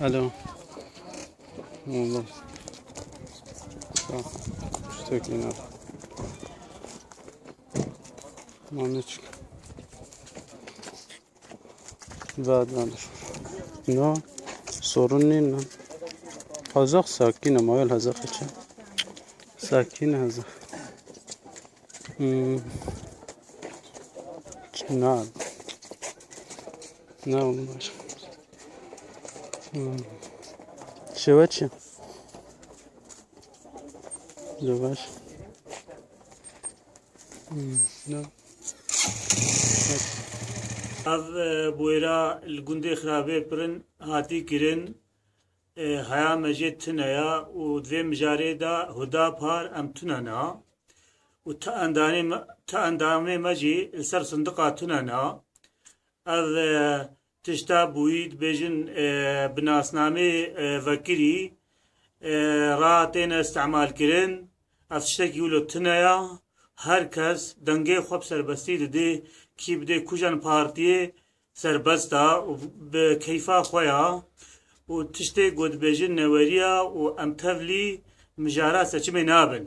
الو والله صح اشتكي نار ما نشك بعد ما نشوف نه sorun değil lan. Hazak sakin ama öyle hazak için. Sakin hazak. Ne? Ne olmuş? Şevaçı. Zavaş. Ne? Av buyra الگوندی خرابه پرن هاتی کرن هیا مجید تنیا و دوی مجاری دا هدا پار ام تننا و تا اندامه مجی سر صندوق تننا از تشتا بوید بیجن بناسنامه وکری راتین استعمال کرن از تشتکی ولو تنیا هر کس دنگه خوب سربستی ده کی بده کجان پارتیه سربستا و به کیفا خویا و تشتی گود بیجن نوریا و امتولی مجارا سچمه نابن